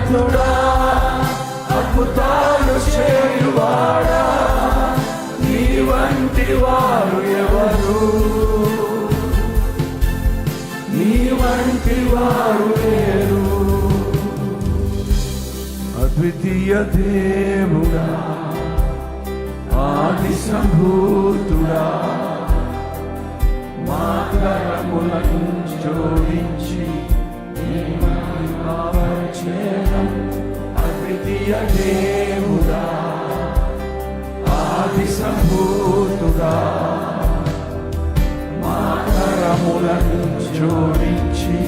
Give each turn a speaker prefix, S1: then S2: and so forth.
S1: ఉన్నతుడా, అద్భుతాలు చేయువాడా, నీ వంటి వారు ఎవరు, నీ వంటి వారు లేరు. అద్వితీయ దేవుడా, ఆది సంభూతుడా, మా కరములను జోడించి అద్వితీయ దేవుడా, ఆది సంభూతుడా, మా కరములను జోడించి